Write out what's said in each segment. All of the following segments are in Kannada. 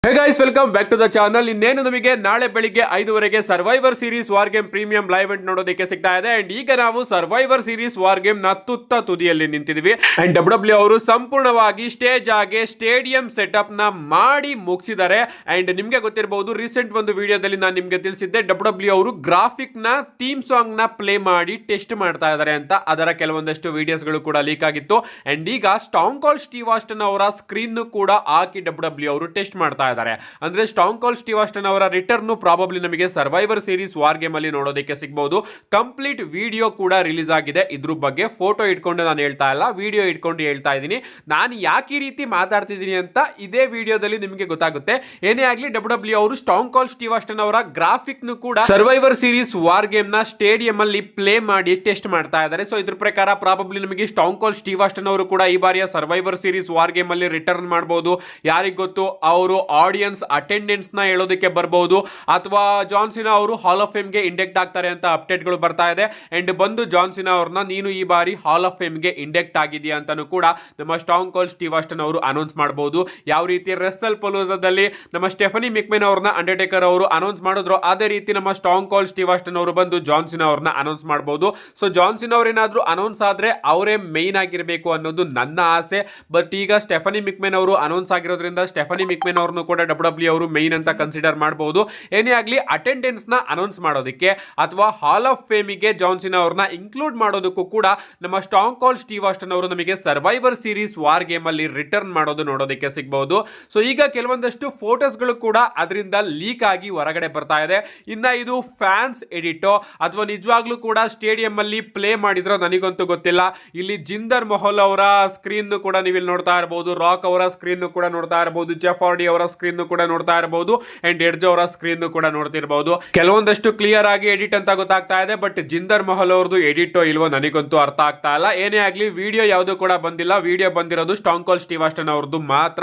Hey guys, welcome back to the channel. ಇನ್ನೇನು ನಮಗೆ ನಾಳೆ ಬೆಳಿಗ್ಗೆ 5 survivor series war game premium live ಅಂತ ನೋಡೋದಕ್ಕೆ ಸಿಗ್ತಾ ಇದೆ. ಅಂಡ್ ಈಗ ನಾವು ಸರ್ವೈವರ್ ಸೀರೀಸ್ ವಾರ್ ಗೇಮ್ ನ ತುದಿಯಲ್ಲಿ ನಿಂತಿದ್ವಿ. ಅಂಡ್ ಡಬ್ಲ್ಯೂ ಅವರು ಸಂಪೂರ್ಣವಾಗಿ ಸ್ಟೇಜ್ ಆಗಿ ಸ್ಟೇಡಿಯಂ ಸೆಟಪ್ ನ ಮಾಡಿ ಮುಗಿಸಿದ್ದಾರೆ. ಅಂಡ್ ನಿಮ್ಗೆ ಗೊತ್ತಿರಬಹುದು, ರೀಸೆಂಟ್ ಒಂದು ವಿಡಿಯೋದಲ್ಲಿ ನಾನು ನಿಮ್ಗೆ ತಿಳಿಸಿದ್ದೆ, ಡಬ್ಲ್ಯೂ ಅವರು ಗ್ರಾಫಿಕ್ ನ ಥೀಮ್ ಸಾಂಗ್ ನ ಪ್ಲೇ ಮಾಡಿ ಟೆಸ್ಟ್ ಮಾಡ್ತಾ ಇದ್ದಾರೆ ಅಂತ. ಅದರ ಕೆಲವೊಂದಷ್ಟು ವಿಡಿಯೋಸ್ ಗಳು ಕೂಡ ಲೀಕ್ ಆಗಿತ್ತು. ಅಂಡ್ ಈಗ ಸ್ಟಾಂಗ್ ಕಾಲ್ ಸ್ಟೀವ್ ಆಸ್ಟನ್ ಅವರ ಸ್ಕ್ರೀನ್ ಕೂಡ ಹಾಕಿ ಡಬ್ಲ್ಯೂ ಅವರು ಟೆಸ್ಟ್ ಮಾಡ್ತಾ ಇದ್ದಾರೆ. ಅಂದ್ರೆ ಸ್ಟಾಂಗ್ ಕಾಲ್ ಸ್ಟೀವ್ ಆಸ್ಟನ್ ಅವರ ರಿಟರ್ನ್ ಪ್ರಾಬಬ್ಲಿ ನಮಗೆ ಸರ್ವೈವರ್ ಸೀರೀಸ್ ವಾರ್ ಗೇಮ್ ಅಲ್ಲಿ ನೋಡೋದಕ್ಕೆ ಸಿಗಬಹುದು. ಕಂಪ್ಲೀಟ್ ವಿಡಿಯೋ ಕೂಡ ರಿಲೀಸ್ ಆಗಿದೆ. ಇದ್ರ ಬಗ್ಗೆ ಫೋಟೋ ಇಟ್ಕೊಂಡು ನಾನು ಹೇಳ್ತಾ ಇಲ್ಲ, ವಿಡಿಯೋ ಇಟ್ಕೊಂಡು ಹೇಳ್ತಾ ಇದ್ದೀನಿ. ನಾನು ಯಾಕೆ ಈ ರೀತಿ ಮಾತಾಡ್ತಿದ್ದೀನಿ ಅಂತ ಇದೇ ವಿಡಿಯೋದಲ್ಲಿ ನಿಮಗೆ ಗೊತ್ತಾಗುತ್ತೆ. ಏನೇ ಆಗಲಿ, ಡಬ್ಲ್ಯೂ ಅವರು ಸ್ಟಾಂಗ್ ಕಾಲ್ ಸ್ಟೀವ್ ಆಸ್ಟನ್ ಅವರ ಗ್ರಾಫಿಕ್ ನು ಕೂಡ ಸರ್ವೈವರ್ ಸೀರೀಸ್ ವಾರ್ ಗೇಮ್ ನ ಸ್ಟೇಡಿಯಂ ಅಲ್ಲಿ ಪ್ಲೇ ಮಾಡಿ ಟೆಸ್ಟ್ ಮಾಡ್ತಾ ಇದ್ದಾರೆ. ಸೊ ಇದ್ರ ಪ್ರಕಾರ ಪ್ರಾಬಬ್ಲಿ ನಮಗೆ ಸ್ಟಾಂಗ್ ಕಾಲ್ ಸ್ಟೀವ್ ಆಸ್ಟನ್ ಅವರು ಕೂಡ ಈ ಬಾರಿಯ ಸರ್ವೈವರ್ ಸೀರೀಸ್ ವಾರ್ ಗೇಮ್ ಅಲ್ಲಿ ರಿಟರ್ನ್ ಮಾಡಬಹುದು. ಯಾರಿಗ್ ಗೊತ್ತು, ಅವರು ಆಡಿಯನ್ಸ್ ಅಟೆಂಡೆನ್ಸ್ ನ ಹೇಳೋದಕ್ಕೆ ಬರಬಹುದು, ಅಥವಾ ಜಾನ್ ಸಿನಾ ಅವರು ಹಾಲ್ ಆಫ್ ಫೇಮ್ ಗೆ ಇಂಡೆಕ್ಟ್ ಆಗ್ತಾರೆ ಅಂತ ಅಪ್ಡೇಟ್ ಗಳು ಬರ್ತಾ ಇದೆ. ಅಂಡ್ ಬಂದು ಜಾನ್ ಸಿನಾ ಅವ್ರನ್ನ ನೀನು ಈ ಬಾರಿ ಹಾಲ್ ಆಫ್ ಫೇಮ್ ಗೆ ಇಂಡೆಕ್ಟ್ ಆಗಿದೆಯಾ ಅಂತಾನು ಕೂಡ ನಮ್ಮ ಸ್ಟಾಂಗ್ ಕಾಲ್ ಸ್ಟೀವ್ ಆಸ್ಟನ್ ಅವರು ಅನೌನ್ಸ್ ಮಾಡಬಹುದು. ಯಾವ ರೀತಿ ರೆಸ್ಸಲ್ ಪಲೂಜಾದಲ್ಲಿ ನಮ್ಮ ಸ್ಟೆಫನಿ ಮೆಕ್ಮೆನ್ ಅವ್ರನ್ನ ಅಂಡರ್ಟೇಕರ್ ಅವರು ಅನೌನ್ಸ್ ಮಾಡಿದ್ರು, ಅದೇ ರೀತಿ ನಮ್ಮ ಸ್ಟಾಂಗ್ ಕಾಲ್ ಸ್ಟೀವ್ ಆಸ್ಟನ್ ಅವರು ಬಂದು ಜಾನ್ ಸಿನಾ ಅವ್ರನ್ನ ಅನೌನ್ಸ್ ಮಾಡಬಹುದು. ಸೊ ಜಾನ್ ಸಿನಾ ಅವ್ರ ಏನಾದ್ರು ಅನೌನ್ಸ್ ಆದ್ರೆ ಅವರೇ ಮೈನ್ ಆಗಿರಬೇಕು ಅನ್ನೋದು ನನ್ನ ಆಸೆ. ಬಟ್ ಈಗ ಸ್ಟೆಫನಿ ಮೆಕ್ಮೆನ್ ಅವರು ಅನೌನ್ಸ್ ಆಗಿರೋದ್ರಿಂದ ಸ್ಟೆಫನಿ ಮೆಕ್ಮೆನ್ ಅವ್ರನ್ನು ಕೂಡ ಡಬ್ಲ್ಯೂ ಅವರು ಮೈನ್ ಅಂತ ಕನ್ಸಿಡರ್ ಮಾಡಬಹುದು. ಏನೇ ಆಗಲಿ, ಅಟೆಂಡೆನ್ಸ್ ನ ಅನೌನ್ಸ್ ಮಾಡೋದಕ್ಕೆ ಅಥವಾ ಹಾಲ್ ಆಫ್ ಫೇಮ್ ಗೆ ಜಾನ್ ಸಿನಾ ಅವ್ರನ್ನ ಇನ್ಕ್ಲೂಡ್ ಮಾಡೋದಕ್ಕೂ ಕೂಡ ನಮ್ಮ ಸ್ಟಾಂಗ್ ಕಾಲ್ ಸ್ಟೀವ್ ಆಸ್ಟನ್ ಅವರು ನಮಗೆ ಸರ್ವೈವರ್ ಸೀರೀಸ್ ವಾರ್ ಗೇಮ್ ಅಲ್ಲಿ ರಿಟರ್ನ್ ಮಾಡೋದು ನೋಡೋದಕ್ಕೆ ಸಿಗಬಹುದು. ಸೊ ಈಗ ಕೆಲವೊಂದಷ್ಟು ಫೋಟೋಸ್ ಗಳು ಕೂಡ ಅದರಿಂದ ಲೀಕ್ ಆಗಿ ಹೊರಗಡೆ ಬರ್ತಾ ಇದೆ. ಇನ್ನ ಇದು ಫ್ಯಾನ್ಸ್ ಎಡಿಟೋ ಅಥವಾ ನಿಜವಾಗ್ಲೂ ಕೂಡ ಸ್ಟೇಡಿಯಂ ಅಲ್ಲಿ ಪ್ಲೇ ಮಾಡಿದ್ರೋ ನನಗಂತೂ ಗೊತ್ತಿಲ್ಲ. ಇಲ್ಲಿ ಜಿಂದರ್ ಮೊಹಲ್ ಅವರ ಸ್ಕ್ರೀನ್ ಕೂಡ ನೀವು ಇಲ್ಲಿ ನೋಡ್ತಾ ಇರಬಹುದು, ರಾಕ್ ಅವರ ಸ್ಕ್ರೀನ್ ಕೂಡ ನೋಡ್ತಾ ಇರಬಹುದು, ಜೆಫ್ ಹಾರ್ಡಿ ಅವರ ಸ್ಕ್ರೀನ್ ಕೂಡ ನೋಡ್ತಾ ಇರಬಹುದು, ಅಂಡ್ ಎಡ್ಜ್ ಅವರ ಸ್ಕ್ರೀನ್ ಕೂಡ ನೋಡ್ತಿರಬಹುದು. ಕೆಲವೊಂದಷ್ಟು ಕ್ಲಿಯರ್ ಆಗಿ ಎಡಿಟ್ ಅಂತ ಗೊತ್ತಾಗ್ತಾ ಇದೆ. ಬಟ್ ಜಿಂದರ್ ಮೊಹಲ್ ಅವ್ರದ್ದು ಎಡಿಟೋ ಇಲ್ವೋ ನನಗಂತೂ ಅರ್ಥ ಆಗ್ತಾ ಇಲ್ಲ. ಏನೇ ಆಗಲಿ, ವಿಡಿಯೋ ಯಾವುದು ಕೂಡ ಬಂದಿಲ್ಲ. ವಿಡಿಯೋ ಬಂದಿರೋದು ಸ್ಟಾಂಗ್ ಕಾಲ್ ಸ್ಟೀವ್ ಆಸ್ಟನ್ ಅವ್ರದ್ದು ಮಾತ್ರ.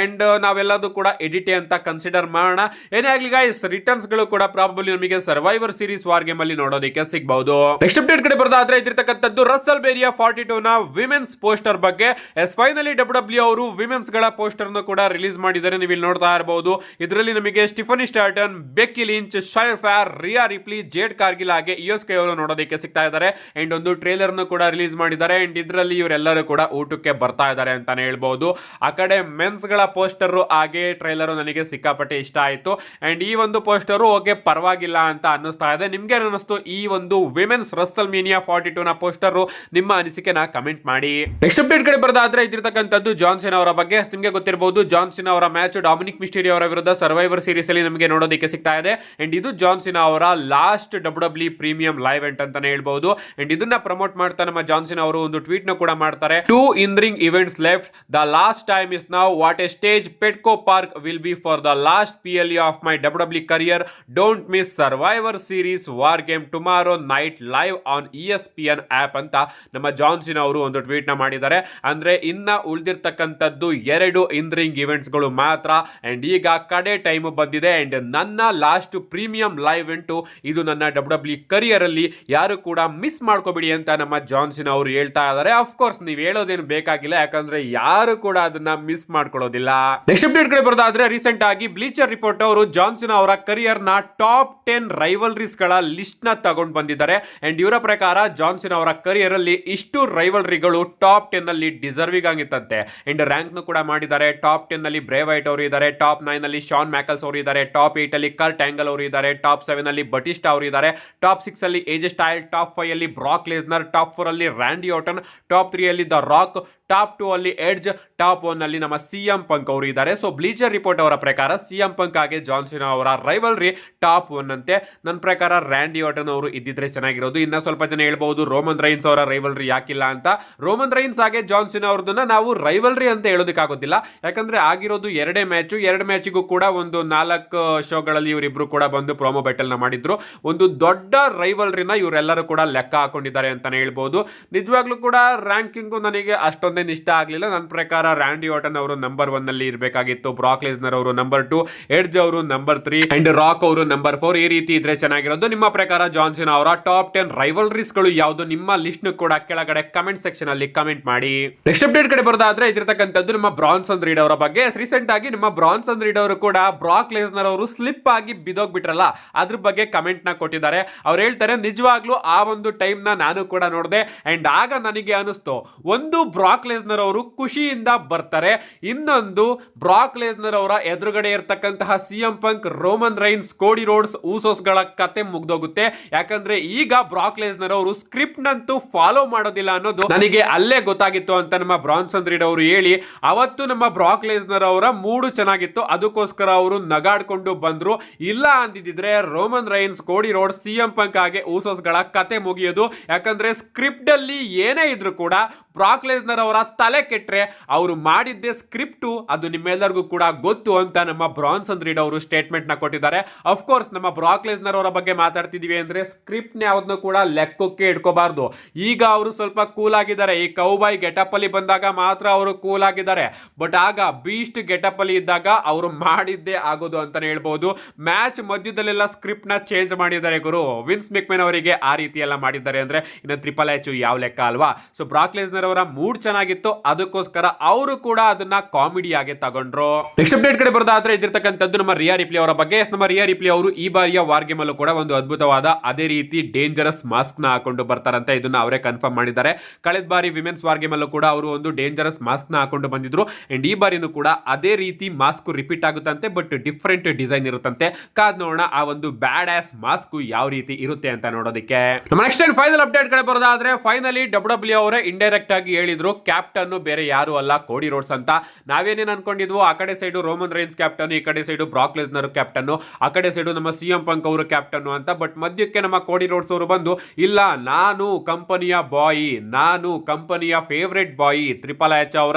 ಅಂಡ್ ನಾವೆಲ್ಲದೂ ಕೂಡ ಎಡಿಟೇ ಅಂತ ಕನ್ಸಿಡರ್ ಮಾಡೋಣ. ಏನೇ ಆಗಲಿ ಗೈಸ್, ರಿಟರ್ನ್ಸ್ ಗಳು ಕೂಡ ಪ್ರಾಬಬ್ಲಿ ನಮಗೆ ಸರ್ವೈವರ್ ಸೀರೀಸ್ ವಾರ್ ಗೇಮ್ ಅಲ್ಲಿ ನೋಡೋದಕ್ಕೆ ಸಿಗಬಹುದು. ನೆಕ್ಸ್ಟ್ ಅಪ್ಡೇಟ್ ಕಡೆ ಬರೋದಾದ್ರೆ ಇದಿರ್ತಕ್ಕಂಥದ್ದು ರಸಲ್ ಬೇರಿಯಾ 42 ನ ವಿಮೆನ್ಸ್ ಪೋಸ್ಟರ್ ಬಗ್ಗೆ. ಫೈನಲಿ ಡಬ್ಲ್ಯೂ ಅವರು ವಿಮೆನ್ಸ್ ಗಳ ಪೋಸ್ಟರ್ ಕೂಡ ರಿಲೀಸ್ ಮಾಡಿದ್ದಾರೆ. ನೀವು ಇಲ್ಲಿ ನೋಡ್ತಾ ಇರಬಹುದು. ಇದರಲ್ಲಿ ನಮಗೆ ಸ್ಟಿಫನಿ ಸ್ಟಾರ್ಟನ್, ಬೆಕ್ಕಿ ಲಿಂಚ್, ಶೈರ್ ಫೇರ್, ರಿಯಾ ರಿಪ್ಲಿ, ಜೇಡ್ ಕಾರ್ಗಿಲ್ ಹಾಗೆ ಇಯೋಸ್ಕೆ ಅವರು ನೋಡೋದಕ್ಕೆ ಸಿಗ್ತಾ ಇದ್ದಾರೆ. ಅಂಡ್ ಒಂದು ಟ್ರೇಲರ್ ಕೂಡ ರಿಲೀಸ್ ಮಾಡಿದ್ದಾರೆ. ಅಂಡ್ ಇದರಲ್ಲಿ ಇವರೆಲ್ಲರೂ ಕೂಡ ಊಟಕ್ಕೆ ಬರ್ತಾ ಇದ್ದಾರೆ ಅಂತಾನೆ ಹೇಳ್ಬಹುದು. ಆ ಕಡೆ ಮೆನ್ಸ್ ಗಳ ಪೋಸ್ಟರ್ ಹಾಗೆ ಟ್ರೇಲರ್ ನನಗೆ ಸಿಕ್ಕಾಪಟ್ಟೆ ಇಷ್ಟ ಆಯ್ತು. ಅಂಡ್ ಈ ಒಂದು ಪೋಸ್ಟರ್ ಓಕೆ ಪರವಾಗಿಲ್ಲ ಅಂತ ಅನ್ನಿಸ್ತಾ ಇದೆ. ನಿಮ್ಗೆ ಅನ್ನಿಸ್ತು ಈ ಒಂದು ವಿಮೆನ್ಸ್ ರಸಲ್ ಮೇನಿಯಾ 42 ನ ಪೋಸ್ಟರ್? ನಿಮ್ಮ ಅನಿಸಿಕೆನ ಕಮೆಂಟ್ ಮಾಡಿ. ನೆಕ್ಸ್ಟ್ ಅಪ್ಡೇಟ್ ಕಡೆ ಬರೋದಾದ್ರೆ ಇದಿರ್ತಕ್ಕಂಥದ್ದು ಜಾನ್ ಸಿನಾ ಅವರ ಬಗ್ಗೆ. ನಿಮ್ಗೆ ಗೊತ್ತಿರಬಹುದು, ಜಾನ್ ಸಿನಾ ಅವರ ಮ್ಯಾಚ್ ಡೊಮಿನಿಕ್ ಮಿಸ್ಟೀರಿಯೋ ಅವರ ವಿರುದ್ಧ ಸರ್ವೈವರ್ ಸೀರೀಸ್ ಅಲ್ಲಿ ನಮಗೆ ನೋಡೋದಕ್ಕೆ ಸಿಗ್ತಾ ಇದೆ. ಅಂಡ್ ಇದು ಜಾನ್ ಸಿನಾ ಅವರ last W premium live event ಅಂತಾನೆ ಹೇಳ್ಬಹುದು. ಅಂಡ್ ಇದನ್ನ ಪ್ರಮೋಟ್ ಮಾಡ್ತಾ ನಮ್ಮ ಜಾನ್ ಸಿನಾ ಅವರು ಒಂದು ಟ್ವೀಟ್ ನ ಕೂಡ ಮಾಡ್ತಾರೆ. 2 in-ring events left. The last time is now. What a stage Petco Park will be for the last PLE of my WWE career. Don't miss Survivor Series War Game tomorrow night live on ESPN app ಅಂತ ನಮ್ಮ ಜಾನ್ ಸಿನಾ ಅವರು ಒಂದು ಟ್ವೀಟ್ ನ ಮಾಡಿದ್ದಾರೆ. ಅಂದ್ರೆ ಇನ್ನ ಉಳಿದಿರ್ತಕ್ಕಂಥದ್ದು 2 in-ring events ಗಳು ಮಾತ್ರ. ಅಂಡ್ ಈಗ ಕಡೆ ಟೈಮ್ ಬಂದಿದೆ. ಅಂಡ್ ನನ್ನ ಲಾಸ್ಟ್ ಪ್ರೀಮಿಯಂ ಲೈವ್ ಇವೆಂಟ್ ಇದು. ನನ್ನ ಡಬ್ಲ್ಯೂ ಕರಿಯರ್ ಅಲ್ಲಿ ಯಾರು ಕೂಡ ಮಿಸ್ ಮಾಡ್ಕೋಬಿಡಿ ಅಂತ ನಮ್ಮ ಜಾನ್ ಸಿನಾ ಅವರು ಹೇಳ್ತಾ ಇದ್ದಾರೆ. ಅಫ್ಕೋರ್ಸ್ ನೀವು ಹೇಳೋದೇನು ಬೇಕಾಗಿಲ್ಲ, ಯಾಕಂದ್ರೆ ಯಾರು ಕೂಡ ಅದನ್ನ ಮಿಸ್ ಮಾಡ್ಕೊಳ್ಳೋದಿಲ್ಲ. ನೆಕ್ಸ್ಟ್ ಅಪ್ಡೇಟ್ ಕಡೆ ಬರೋದಾದ್ರೆ ರೀಸೆಂಟ್ ಆಗಿ ಬ್ಲೀಚರ್ ರಿಪೋರ್ಟ್ ಅವರು ಜಾನ್ ಸಿನಾ ಅವರ ಕರಿಯರ್ ನ ಟಾಪ್ 10 ರೈವಲ್ರೀಸ್ ಗಳ ಲಿಸ್ಟ್ ನ ತಗೊಂಡು ಬಂದಿದ್ದಾರೆ. ಅಂಡ್ ಇವರ ಪ್ರಕಾರ ಜಾನ್ ಸಿನಾ ಅವರ ಕರಿಯರ್ ಅಲ್ಲಿ ಇಷ್ಟು ರೈವಲ್ರಿಗಳು ಟಾಪ್ 10 ಅಲ್ಲಿ ಡಿಸರ್ವಿಂಗ್ ಆಗಿತ್ತಂತೆ. ಅಂಡ್ ರ್ಯಾಂಕ್ ನು ಕೂಡ ಮಾಡಿದ್ದಾರೆ. ಟಾಪ್ 10 ಅಲ್ಲಿ ಬ್ರೇ ವೈಟ್ ಅವರು ಇದ್ದಾರೆ, ಟಾಪ್ 9 ಅಲ್ಲಿ ಶಾನ್ ಮ್ಯಾಕಲ್ಸ್ ಅವರು ಇದ್ದಾರೆ, ಟಾಪ್ 8 ಅಲ್ಲಿ ಕರ್ಟ್ ಆಂಗಲ್ ಅವರು ಇದ್ದಾರೆ, ಟಾಪ್ 7 ಅಲ್ಲಿ ಬಟಿಸ್ಟಾ ಅವರು ಇದ್ದಾರೆ, ಟಾಪ್ 6 ಅಲ್ಲಿ ಏಜ್ ಸ್ಟೈಲ್, ಟಾಪ್ 5 ಅಲ್ಲಿ ಬ್ರಾಕ್ ಲೆಸ್ನರ್, ಟಾಪ್ 4 ಅಲ್ಲಿ ರ್ಯಾಂಡಿ ಆರ್ಟನ್, ಟಾಪ್ 3 ಅಲ್ಲಿ ದ ರಾಕ್, ಟಾಪ್ 2 ಅಲ್ಲಿ ಎಡ್ಜ್, ಟಾಪ್ 1 ಅಲ್ಲಿ ನಮ್ಮ ಸಿಎಂ ಪಂಕ್ ಅವರು ಇದ್ದಾರೆ. ಸೊ ಬ್ಲೀಚರ್ ರಿಪೋರ್ಟ್ ಅವರ ಪ್ರಕಾರ ಸಿಎಂ ಪಂಕ್ ಹಾಗೆ ಜಾನ್ ಸಿನಾ ಅವರ ರೈವಲ್ರಿ ಟಾಪ್ 1 ಅಂತೆ. ನನ್ನ ಪ್ರಕಾರ ರ್ಯಾಂಡಿ ಆರ್ಟನ್ ಅವರು ಇದ್ದಿದ್ರೆ ಚೆನ್ನಾಗಿರೋದು. ಇನ್ನ ಸ್ವಲ್ಪ ಜನ ಹೇಳ್ಬಹುದು ರೋಮನ್ ರೈನ್ಸ್ ಅವರ ರೈವಲ್ರಿ ಯಾಕಿಲ್ಲ ಅಂತ. ರೋಮನ್ ರೈನ್ಸ್ ಹಾಗೆ ಜಾನ್ ಸಿನಾ ಅವ್ರದನ್ನ ನಾವು ರೈವಲ್ರಿ ಅಂತ ಹೇಳೋದಕ್ಕಾಗೋದಿಲ್ಲ, ಯಾಕಂದ್ರೆ ಆಗಿರೋದು 2 ಮ್ಯಾಚ್. 2 ಮ್ಯಾಚಿಗೂ ಕೂಡ ಒಂದು 4 ಶೋಗಳಲ್ಲಿ ಇವರಿಬ್ರು ಕೂಡ ಬಂದು ಪ್ರೋಮೋ ಬ್ಯಾಟಲ್ ನ ಮಾಡಿದ್ರು. ಒಂದು ದೊಡ್ಡ ರೈವಲ್ರಿನ ಇವರೆಲ್ಲರೂ ಕೂಡ ಲೆಕ್ಕ ಹಾಕೊಂಡಿದ್ದಾರೆ ಅಂತಾನೆ ಹೇಳ್ಬಹುದು. ನಿಜವಾಗ್ಲೂ ಕೂಡ ರ್ಯಾಂಕಿಂಗು ನನಗೆ ಅಷ್ಟೊಂದು ಒಂದೇನು ಇಷ್ಟ ಆಗಲಿಲ್ಲ. ನನ್ನ ಪ್ರಕಾರ ರ್ಯಾಂಡಿ ಆರ್ಟನ್ ಅವರು ನಂಬರ್ 1 ನಲ್ಲಿ ಇರಬೇಕಾಗಿತ್ತು, ಬ್ರಾಕ್ ಲೆಸ್ನರ್ ಅವರು ನಂಬರ್ 2, ಎಡ್ಜ್ ಅವರು ನಂಬರ್ 3 ಅಂಡ್ ರಾಕ್ ಅವರು ನಂಬರ್ 4. ಈ ರೀತಿ ಇದ್ರೆ ಚೆನ್ನಾಗಿರೋದು. ನಿಮ್ಮ ಪ್ರಕಾರ ಜಾನ್ ಸಿನಾ ಅವರ ಟಾಪ್ 10 ರೈವಲ್ರೀಸ್ ಗಳು ಯಾವುದು? ನಿಮ್ಮ ಲಿಸ್ಟ್ ಕೂಡ ಕೆಳಗಡೆ ಕಮೆಂಟ್ ಸೆಕ್ಷನ್ ಅಲ್ಲಿ ಕಮೆಂಟ್ ಮಾಡಿ. ನೆಕ್ಸ್ಟ್ ಅಪ್ಡೇಟ್ ಕಡೆ ಬರೋದಾದ್ರೆ ಇದಿರ್ತಕ್ಕಂಥದ್ದು ನಮ್ಮ ಬ್ರಾನ್ಸನ್ ರೀಡ್ ಅವರ ಬಗ್ಗೆ. ರೀಸೆಂಟ್ ಆಗಿ ನಿಮ್ಮ ಬ್ರಾನ್ಸನ್ ರೀಡ್ ಅವರು ಕೂಡ ಬ್ರಾಕ್ ಲೆಸ್ನರ್ ಅವರು ಸ್ಲಿಪ್ ಆಗಿ ಬಿದ್ದೋಗ್ಬಿಟ್ರಲ್ಲ, ಅದ್ರ ಬಗ್ಗೆ ಕಮೆಂಟ್ ನ ಕೊಟ್ಟಿದ್ದಾರೆ. ಅವ್ರು ಹೇಳ್ತಾರೆ, ನಿಜವಾಗ್ಲೂ ಆ ಒಂದು ಟೈಮ್ ನ ನಾನು ಕೂಡ ನೋಡಿದೆ ಅಂಡ್ ಆಗ ನನಗೆ ಅನಿಸ್ತು, ಒಂದು ಬ್ರಾಕ್ ಲೆಸ್ನರ್ ಅವರು ಖುಷಿಯಿಂದ ಬರ್ತಾರೆ, ಇನ್ನೊಂದು ಬ್ರಾಕ್ ಲೆಸ್ನರ್ ಅವರ ಎದುರುಗಡೆ ಇರತಕ್ಕಂತಹ CM Punk, Roman Reigns, Cody Rhodes, Usos ಗಳ ಕತೆ ಮುಗ್ದೋಗುತ್ತೆ. ಯಾಕಂದ್ರೆ ಈಗ ಬ್ರಾಕ್ ಲೆಸ್ನರ್ ಅವರು ಸ್ಕ್ರಿಪ್ಟ್ ನಂತೂ ಫಾಲೋ ಮಾಡೋದಿಲ್ಲ ಅನ್ನೋದು ನನಗೆ ಅಲ್ಲೇ ಗೊತ್ತಾಗಿತ್ತು ಅಂತ ನಮ್ಮ ಬ್ರಾನ್ಸನ್ ರೀಡ್ ಅವರು ಹೇಳಿ, ಅವತ್ತು ನಮ್ಮ ಬ್ರಾಕ್ ಲೆಸ್ನರ್ ಅವರ ಮೂಡು ಚೆನ್ನಾಗಿತ್ತು, ಅದಕ್ಕೋಸ್ಕರ ಅವರು ನಗಾಡ್ಕೊಂಡು ಬಂದ್ರು. ಇಲ್ಲ ಅಂದಿದ್ರೆ Roman Reigns, Cody Rhodes, CM Punk ಹಾಗೆ ಊಸೋಸ್ ಗಳ ಕತೆ ಮುಗಿಯೋದು. ಯಾಕಂದ್ರೆ ಸ್ಕ್ರಿಪ್ಟ್ ಅಲ್ಲಿ ಏನೇ ಇದ್ರು ಕೂಡ ಬ್ರಾಕ್ ಲೆಸ್ನರ್ ಅವರ ತಲೆ ಕೆಟ್ರೆ ಅವರು ಮಾಡಿದ್ದೆ ಸ್ಕ್ರಿಪ್ಟು, ಅದು ನಿಮ್ಮೆಲ್ಲರಿಗೂ ಕೂಡ ಗೊತ್ತು ಅಂತ ನಮ್ಮ ಬ್ರಾನ್ಸನ್ ರೀಡ್ ಅವರು ಸ್ಟೇಟ್ಮೆಂಟ್ ನ ಕೊಟ್ಟಿದ್ದಾರೆ. ಅಫ್ಕೋರ್ಸ್ ನಮ್ಮ ಬ್ರಾಕ್ ಲೆಸ್ನರ್ ಅವರ ಬಗ್ಗೆ ಮಾತಾಡ್ತಿದೀವಿ ಅಂದ್ರೆ ಸ್ಕ್ರಿಪ್ಟ್ ನ ಯಾವ್ದನ್ನು ಕೂಡ ಲೆಕ್ಕಕ್ಕೆ ಇಟ್ಕೋಬಾರ್ದು. ಈಗ ಅವರು ಸ್ವಲ್ಪ ಕೂಲ್ ಆಗಿದ್ದಾರೆ. ಈ ಕೌಬಾಯ್ ಗೆಟಪ್ ಅಲ್ಲಿ ಬಂದಾಗ ಮಾತ್ರ ಅವರು ಕೂಲ್ ಆಗಿದ್ದಾರೆ, ಬಟ್ ಆಗ ಬೀಸ್ಟ್ ಗೆಟಪ್ ಅಲ್ಲಿ ಇದ್ದಾಗ ಅವರು ಮಾಡಿದ್ದೇ ಆಗೋದು ಅಂತಾನೆ ಹೇಳ್ಬಹುದು. ಮ್ಯಾಚ್ ಮಧ್ಯದಲ್ಲೆಲ್ಲ ಸ್ಕ್ರಿಪ್ಟ್ ನ ಚೇಂಜ್ ಮಾಡಿದ್ದಾರೆ ಗುರು. ವಿನ್ಸ್ ಮೆಕ್ಮೆನ್ ಅವರಿಗೆ ಆ ರೀತಿ ಎಲ್ಲ ಮಾಡಿದ್ದಾರೆ ಅಂದ್ರೆ ಇನ್ನು ಟ್ರಿಪಲ್ ಎಚ್ ಯಾವ ಲೆಕ್ಕ ಅಲ್ವಾ? ಸೊ ಬ್ರಾಕ್ ಲೆಸ್ನರ್ ಅವರ ಮೂಡ್ ಚೆನ್ನಾಗಿತ್ತು, ಅದಕ್ಕೋಸ್ಕರ ಅವರು ಕೂಡ ಅದನ್ನ ಕಾಮಿಡಿ ಆಗಿ ತಗೊಂಡ್ರು. ನೆಕ್ಸ್ಟ್ ಅಪ್ಡೇಟ್ ಕಡೆ ಬರೋದಾದ್ರೆ ಇದಿರ್ತಕ್ಕಂಥದ್ದು ನಮ್ಮ ರಿಯಾ ರಿಪ್ಲಿ ಅವರ ಬಗ್ಗೆ. ನಮ್ಮ ರಿಯಾ ರಿಪ್ಲಿ ಅವರು ಈ ಬಾರಿಯ ವಾರ್ ಗೇಮ್ ಅಲ್ಲೂ ಕೂಡ ಒಂದು ಅದ್ಭುತವಾದ ಅದೇ ರೀತಿ ಡೇಂಜರಸ್ ಮಾಸ್ಕ್ ನ ಹಾಕೊಂಡು ಬರ್ತಾರಂತೆ, ಇದನ್ನ ಅವರೇ ಕನ್ಫರ್ಮ್ ಮಾಡಿದ್ದಾರೆ. ಕಳೆದ ಬಾರಿ ವಿಮೆನ್ಸ್ ವಾರ್ ಗೇಮ್ ಅಲ್ಲೂ ಕೂಡ ಅವರು ಒಂದು ಡೇಂಜರಸ್ ಮಾಸ್ಕ್ ನ ಹಾಕೊಂಡು ಬಂದಿದ್ರು ಅಂಡ್ ಈ ಬಾರಿನೂ ಕೂಡ ಅದೇ ರೀತಿ ಮಾಸ್ಕ್ ರಿಪೀಟ್ ಆಗುತ್ತಂತೆ, ಬಟ್ ಡಿಫರೆಂಟ್ ಡಿಸೈನ್ ಇರುತ್ತಂತೆ. ಕಾದ್ ನೋಡೋಣ ಆ ಒಂದು ಬ್ಯಾಡ್ ಆಸ್ ಮಾಸ್ಕ್ ಯಾವ ರೀತಿ ಇರುತ್ತೆ ಅಂತ ನೋಡೋದಕ್ಕೆ. ನಮ್ಮ ನೆಕ್ಸ್ಟ್ ಅಂಡ್ ಫೈನಲ್ ಅಪ್ಡೇಟ್ ಕಡೆ ಬರೋದಾದ್ರೆ ಫೈನಲಿ ಡಬ್ಲ್ಯೂ ಅವರೇ ಇಂಡೈರೆಕ್ಟ್ ಆಗಿ ಹೇಳಿದ್ರು, ಕ್ಯಾಪ್ಟನ್ ಬೇರೆ ಯಾರು ಅಲ್ಲ ಕೋಡಿ ರೋಡ್ಸ್ ಅಂತ. ನಾವೇನೇನು ಅನ್ಕೊಂಡಿದ್ವು, ಆ ಕಡೆ ಸೈಡು ರೋಮನ್ ರೈನ್ಸ್ ಕ್ಯಾಪ್ಟನ್, ಈ ಕಡೆ ಸೈಡು ಬ್ರಾಕ್ ಲೆಸ್ನರ್ ಕ್ಯಾಪ್ಟನ್, ಆ ಕಡೆ ಸೈಡು ನಮ್ಮ ಸಿಎಂ ಪಂಕ್ ಅವರು ಕ್ಯಾಪ್ಟನ್ ಅಂತ. ಬಟ್ ಮಧ್ಯಕ್ಕೆ ನಮ್ಮ ಕೋಡಿ ರೋಡ್ಸ್ ಅವರು ಬಂದು, ಇಲ್ಲ ನಾನು ಕಂಪನಿಯ ಬಾಯಿ, ನಾನು ಕಂಪನಿಯ ಫೇವ್ರೆಟ್ ಬಾಯಿ, ಟ್ರಿಪಲ್ ಎಚ್ ಅವರ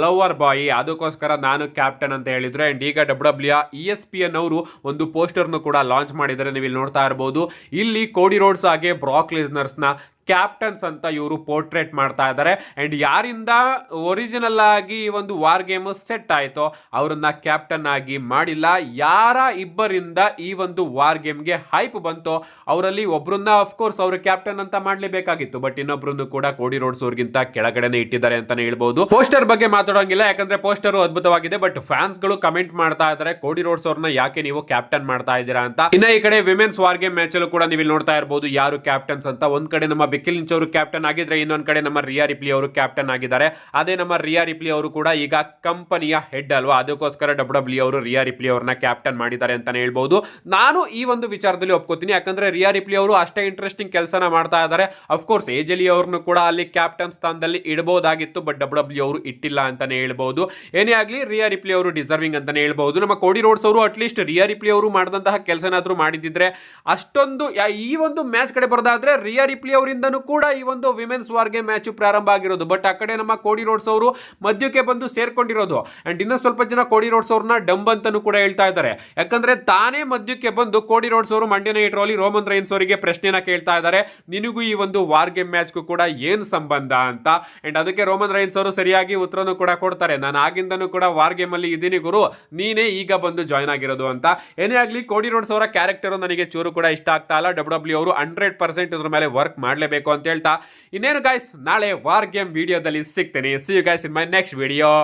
ಲವರ್ ಬಾಯಿ, ಅದಕ್ಕೋಸ್ಕರ ನಾನು ಕ್ಯಾಪ್ಟನ್ ಅಂತ ಹೇಳಿದ್ರು. ಅಂಡ್ ಈಗ ಡಬ್ಲ್ಯೂ ESPN ಅವರು ಒಂದು ಪೋಸ್ಟರ್ನು ಕೂಡ ಲಾಂಚ್ ಮಾಡಿದರೆ ನೀವು ಇಲ್ಲಿ ನೋಡ್ತಾ ಇರಬಹುದು. ಇಲ್ಲಿ ಕೋಡಿ ರೋಡ್ಸ್ ಹಾಗೆ ಬ್ರಾಕ್ ಲೆಸ್ನರ್ಸ್ ನ ಕ್ಯಾಪ್ಟನ್ಸ್ ಅಂತ ಇವರು ಪೋರ್ಟ್ರೇಟ್ ಮಾಡ್ತಾ ಇದ್ದಾರೆ. ಅಂಡ್ ಯಾರಿಂದ ಒರಿಜಿನಲ್ ಆಗಿ ಈ ಒಂದು ವಾರ್ ಗೇಮ್ ಸೆಟ್ ಆಯ್ತೋ ಅವರನ್ನ ಕ್ಯಾಪ್ಟನ್ ಆಗಿ ಮಾಡಿಲ್ಲ. ಯಾರ ಇಬ್ಬರಿಂದ ಈ ಒಂದು ವಾರ್ ಗೇಮ್ಗೆ ಹೈಪ್ ಬಂತೋ ಅವರಲ್ಲಿ ಒಬ್ರನ್ನ ಅಫ್ಕೋರ್ಸ್ ಅವರು ಕ್ಯಾಪ್ಟನ್ ಅಂತ ಮಾಡ್ಲೇಬೇಕಾಗಿತ್ತು, ಬಟ್ ಇನ್ನೊಬ್ರನ್ನು ಕೂಡ ಕೋಡಿ ರೋಡ್ಸ್ ಅವ್ರಿಗಿಂತ ಕೆಳಗಡೆನೆ ಇಟ್ಟಿದ್ದಾರೆ ಅಂತಾನೆ ಹೇಳ್ಬಹುದು. ಪೋಸ್ಟರ್ ಬಗ್ಗೆ ಮಾತಾಡೋಂಗಿಲ್ಲ, ಯಾಕಂದ್ರೆ ಪೋಸ್ಟರ್ ಅದ್ಭುತವಾಗಿದೆ, ಬಟ್ ಫ್ಯಾನ್ಸ್ ಗಳು ಕಮೆಂಟ್ ಮಾಡ್ತಾ ಇದ್ದಾರೆ, ಕೋಡಿ ರೋಡ್ಸ್ ಅವ್ರನ್ನ ಯಾಕೆ ನೀವು ಕ್ಯಾಪ್ಟನ್ ಮಾಡ್ತಾ ಇದ್ದೀರಾ ಅಂತ. ಇನ್ನ ಈ ಕಡೆ ವಿಮೆನ್ಸ್ ವಾರ್ ಗೇಮ್ ಮ್ಯಾಚ್ ಅಲ್ಲೂ ಕೂಡ ನೀವು ಇಲ್ಲಿ ನೋಡ್ತಾ ಇರಬಹುದು ಯಾರು ಕ್ಯಾಪ್ಟನ್ಸ್ ಅಂತ. ಒಂದ್ ಕಡೆ ನಮ್ಮ ಬೆಕ್ಕಿ ಲಿಂಚ್ ಅವರು ಕ್ಯಾಪ್ಟನ್ ಆಗಿದ್ರೆ, ಇನ್ನೊಂದ್ ಕಡೆ ನಮ್ಮ ರಿಯಾ ರಿಪ್ಲಿ ಅವರು ಕ್ಯಾಪ್ಟನ್ ಆಗಿದ್ದಾರೆ. ಅದೇ ನಮ್ಮ ರಿಯಾ ರಿಪ್ಲಿ ಅವರು ಕೂಡ ಈಗ ಕಂಪನಿಯ ಹೆಡ್ ಅಲ್ವಾ, ಅದಕ್ಕೋಸ್ಕರ ಡಬ್ಲ್ಯೂ ಅವರು ರಿಯಾ ರಿಪ್ಲಿ ಅವ್ರನ್ನ ಕ್ಯಾಪ್ಟನ್ ಮಾಡಿದ್ದಾರೆ ಅಂತಾನೆ ಹೇಳ್ಬಹುದು. ನಾನು ಈ ಒಂದು ವಿಚಾರದಲ್ಲಿ ಒಪ್ಕೋತೀನಿ, ಯಾಕಂದ್ರೆ ರಿಯಾ ರಿಪ್ಲಿ ಅವರು ಅಷ್ಟೇ ಇಂಟ್ರೆಸ್ಟಿಂಗ್ ಕೆಲಸನ ಮಾಡ್ತಾ ಇದ್ದಾರೆ. ಅಫ್ಕೋರ್ಸ್ ಏಜಲಿ ಅವ್ರನ್ನು ಕೂಡ ಅಲ್ಲಿ ಕ್ಯಾಪ್ಟನ್ ಸ್ಥಾನದಲ್ಲಿ ಇಡಬಹುದಾಗಿತ್ತು, ಬಟ್ ಡಬ್ಲ್ಯೂ ಅವರು ಇಟ್ಟಿಲ್ಲ ಅಂತಾನೆ ಹೇಳ್ಬಹುದು. ಏನೇ ಆಗ್ಲಿ ರಿಯಾ ರಿಪ್ಲಿ ಅವರು ಡಿಸರ್ವಿಂಗ್ ಅಂತಾನೆ ಹೇಳ್ಬಹುದು. ನಮ್ಮ ಕೋಡಿ ರೋಡ್ಸ್ ಅವರು ಅಟ್ಲೀಸ್ಟ್ ರಿಯಾ ರಿಪ್ಲಿ ಅವರು ಮಾಡಿದಂತಹ ಕೆಲಸನಾದ್ರೂ ಮಾಡಿದಿದ್ರೆ ಅಷ್ಟೊಂದು. ಈ ಒಂದು ಮ್ಯಾಚ್ ಕಡೆ ಬರೋದಾದ್ರೆ ರಿಯಾ ರಿಪ್ಲಿ ಅವರಿಂದನೂ ಕೂಡ ಈ ಒಂದು ವಿಮೆನ್ಸ್ ವಾರ್ ಗೇಮ್ ಮ್ಯಾಚ್ ಪ್ರಾರಂಭ ಆಗಿರೋದು, ಬಟ್ ಆ ಕಡೆ ನಮ್ಮ ಕೋಡಿ ರೋಡ್ಸ್ ಅವರು ಮಧ್ಯಕ್ಕೆ ಬಂದು ಸೇರ್ಕೊಂಡಿರೋದು. ಅಂಡ್ ಇನ್ನೂ ಸ್ವಲ್ಪ ಜನ ಕೋಡಿ ರೋಡ್ಸ್ ಅವ್ರನ್ನ ಡಂಬ್ ಅಂತಾನೂ ಕೂಡ ಹೇಳ್ತಾ ಇದ್ದಾರೆ, ಯಾಕಂದ್ರೆ ತಾನೇ ಮಧ್ಯಕ್ಕೆ ಬಂದು ಕೋಡಿ ರೋಡ್ಸ್ ಅವರು ಮಂಡ್ಯ ನೈಟ್ ರಲ್ಲಿ ರೋಮನ್ ರೈನ್ಸ್ ಅವರಿಗೆ ಪ್ರಶ್ನೆನ ಕೇಳ್ತಾ ಇದ್ದಾರೆ, ನಿನಗೂ ಈ ಒಂದು ವಾರ್ ಗೇಮ್ ಮ್ಯಾಚ್ಗೂ ಕೂಡ ಏನ್ ಸಂಬಂಧ ಅಂತ. ಅಂಡ್ ಅದಕ್ಕೆ ರೋಮನ್ ರೈನ್ಸ್ ಅವರು ಸರಿಯಾಗಿ ಉತ್ತರನು ಕೂಡ ಕೊಡ್ತಾರೆ, ನಾನು ಆಗಿಂದನೂ ಕೂಡ ವಾರ್ ಗೇಮ್ ಅಲ್ಲಿ ಇದೀನಿ ಗುರು, ನೀನೇ ಈಗ ಬಂದು ಜಾಯ್ನ್ ಆಗಿರೋದು ಅಂತ. ಏನೇ ಆಗ್ಲಿ ಕೋಡಿ ರೋಡ್ಸ್ ಅವರ ಕ್ಯಾರೆಕ್ಟರ್ ನನಗೆ ಚೂರು ಕೂಡ ಇಷ್ಟ ಆಗ್ತಾ ಇಲ್ಲ. ಡಬ್ಲ್ಯೂ ಅವರು 100% ಇದ್ರ ಮೇಲೆ ವರ್ಕ್ ಮಾಡಲೇಬೇಕು ಅಂತ ಹೇಳ್ತಾ, ಇನ್ನೇನು ಗೈಸ್ ನಾಳೆ ವಾರ್ ಗೇಮ್ ವಿಡಿಯೋದಲ್ಲಿ ಸಿಗ್ತೀನಿ. See you guys in my next video.